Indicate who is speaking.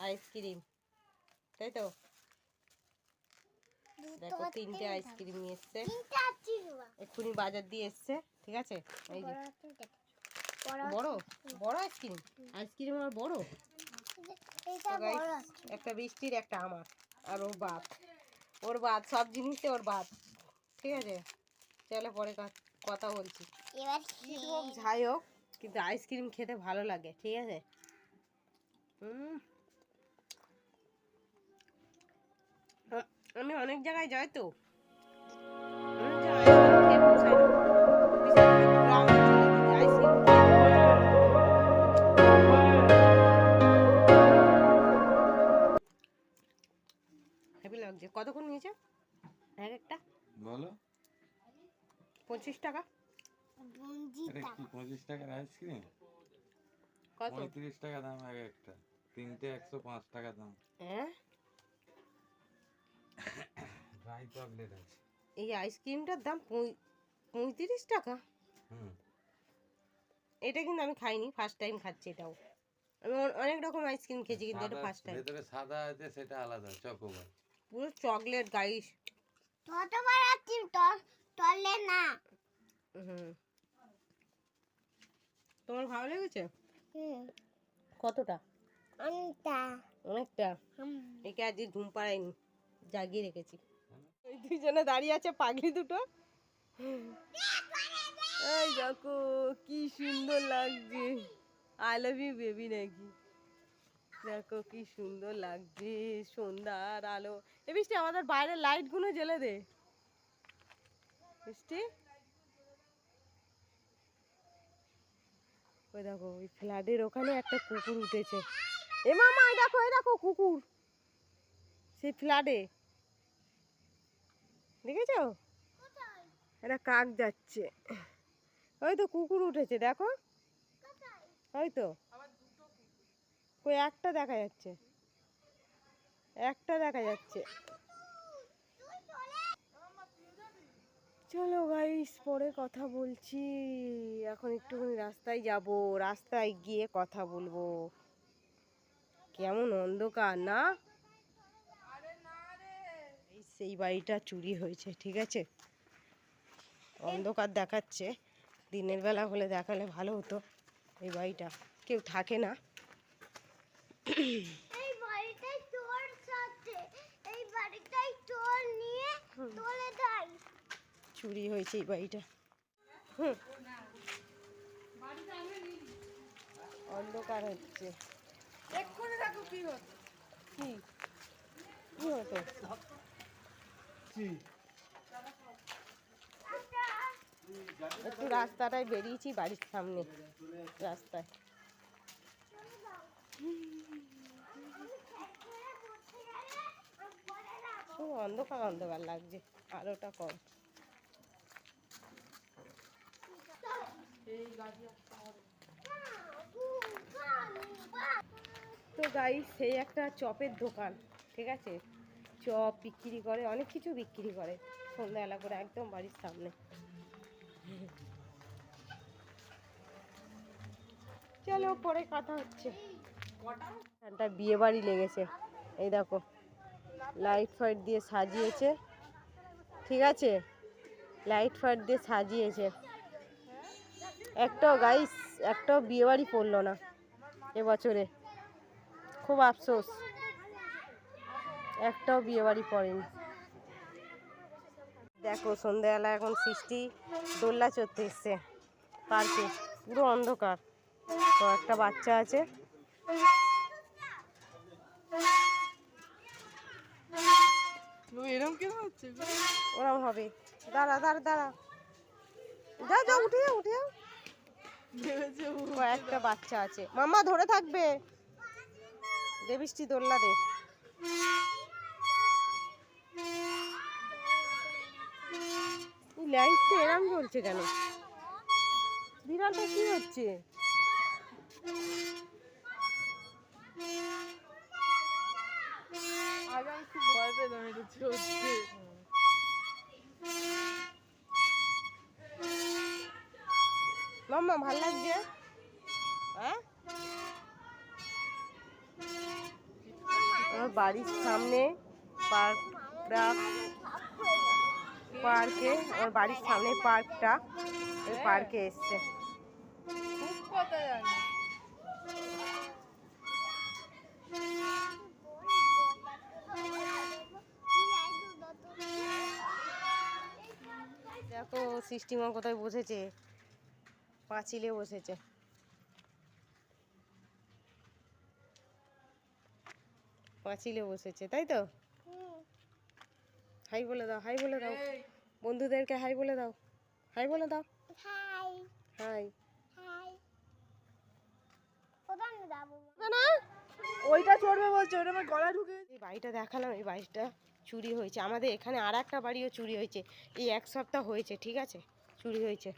Speaker 1: Ice cream, তাই তো? দেখো 3টে আইসক্রিম নিয়ে এসছে, এক্ষুনি বাজার দিয়ে এসছে। ঠিক আছে, এই যে বড় বড় আইসক্রিম। আইসক্রিম আর বড়, একটা বৃষ্টির, একটা আমার, আর ওর বাদ সব জিনিসে ওর বাদ। ঠিক আছে, চলো পরে কথা বলছি। হোক যাই হোক, কিন্তু আইসক্রিম খেতে ভালো লাগে। ঠিক আছে, আমি অনেক জায়গায় যাই তো, কতক্ষণ নিয়েছে এক একটা?
Speaker 2: বলো।
Speaker 1: 25 টাকা।
Speaker 2: 25 টাকার আইসক্রিম?
Speaker 1: কত?
Speaker 2: 35 টাকা দাম এক একটা, 3টে 105 টাকা দাম।
Speaker 1: হ্যাঁ,
Speaker 2: ড্রাই চকলেট আছে।
Speaker 1: এই আইসক্রিমটার দাম 35 টাকা? এটা কিন্তু আমি খাইনি, ফার্স্ট টাইম খাচ্ছি এটাও। আমি অনেক রকম আইসক্রিম খেয়েছি, কিন্তু এটা ফার্স্ট টাইম।
Speaker 2: ভেতরে সাদা আছে, সেটা আলাদা, চকোবার।
Speaker 1: পুরো চকলেট গাইস।
Speaker 3: ততবার আইসক্রিম তলে না।
Speaker 1: তোমার ভালো লেগেছে? কতটা? অনেকটা। একে আজকে ঘুম পাড়াইনি, জাগিয়ে রেখেছি। ওই দুইজনে দাঁড়িয়ে আছে, পাগলি দুটো। এই দেখো কি সুন্দর লাগছে, আই লাভ ইউ বেবি নাকি। দেখো কি সুন্দর লাগছে, সন্ধ্যার আলো। এ বৃষ্টি, আমাদের বাইরের লাইট গুলো জ্বেলে দে বৃষ্টি। ওই দেখো ওই ফ্ল্যাটের ওখানে একটা কুকুর উঠেছে। এ মামা, এই দেখো কুকুর, সেই ফ্ল্যাটে দেখেছো? একটা কাক যাচ্ছে, ওই তো কুকুর উঠেছে, দেখো ওই তো। কই একটা দেখা যাচ্ছে, একটা দেখা যাচ্ছে। চলো গাইস, পরে কথা বলছি। এখন একটুখানি রাস্তায় যাব, রাস্তায় গিয়ে কথা বলবো। কেমন অন্ধকার না? সেই বাড়িটা চুরি হয়েছে। ঠিক আছে, অন্ধকার দেখাচ্ছে, দিনের বেলা হলে দেখালে ভালো হতো। এই বাড়িটা কেউ থাকে না।
Speaker 3: এই বাড়িটাই তোর সাথে, এই বাড়িটাই তোর নিয়ে তোলে দেয়।
Speaker 1: চুরি হয়েছে এই বাড়িটা। অন্ধকার হচ্ছে।
Speaker 4: এক্ষুনি দেখো কি হতো।
Speaker 1: কি কি হতো? একটু রাস্তাটায় বেরিয়েছি, বাড়ির সামনে রাস্তায়। খুব অন্ধকার অন্ধকার লাগছে, আলোটা কম। তো গাইস, সেই একটা চপের দোকান। ঠিক আছে, চপ বিক্রি করে, অনেক কিছু বিক্রি করে সন্ধ্যাবেলা করে, একদম বাড়ির সামনে। চলো পরে কথা হচ্ছে। একটা বিয়ে বাড়ি লেগেছে, এই দেখো লাইট ফাইট দিয়ে সাজিয়েছে। ঠিক আছে, লাইট ফাইট দিয়ে সাজিয়েছে। একটাও গাইস, একটাও বিয়ে বাড়ি পড়লো না এবছরে, খুব আফসোস, একটাও বিয়ে বাড়ি পড়েনি। দেখো সন্ধ্যাবেলা এখন সৃষ্টি দোলনা চড়তে এসছে পার্কে, পুরো অন্ধকার। তো একটা বাচ্চা আছে,
Speaker 4: এরকম কেন হচ্ছে?
Speaker 1: ওরম হবে। দাঁড়া দাঁড়া দাঁড়া, যা যা, উঠে যাও উঠে যাও। একটা বাচ্চা আছে, মামা ধরে থাকবে, দে বৃষ্টি দোলনা দে। লাইটটা এরম জ্বলছে কেন? বিড়ালটা কি হচ্ছে?
Speaker 4: আগে আমি খুব ভয় পেতাম এটা চলছে।
Speaker 1: মাম্মা ভাল লাগছে? হ্যাঁ, ওর বাড়ির সামনে পার্কে ওর বাড়ির সামনে পার্কটা, ওই পার্কে এসছে।
Speaker 4: খুব কথা জানে।
Speaker 1: দেখো সৃষ্টিমা কোথায় বসেছে, পাঁচিলে বসেছে। পাঁচিলে বসেছে তাই তো। হাই বলে দাও, হাই বলে দাও, বন্ধুদেরকে হাই বলে দাও, হাই বলে দাও,
Speaker 3: হাই
Speaker 1: হাই।
Speaker 3: হাই কোথায় যাবো
Speaker 1: না
Speaker 4: ওইটা চড়বে বলছে, ওটা আমার গলা ঢুকে।
Speaker 1: এই বাড়িটা দেখালাম, এই বাড়িটা চুরি হয়েছে। আমাদের এখানে আর একটা বাড়িও চুরি হয়েছে, এই 1 সপ্তাহ হয়েছে, ঠিক আছে, চুরি হয়েছে।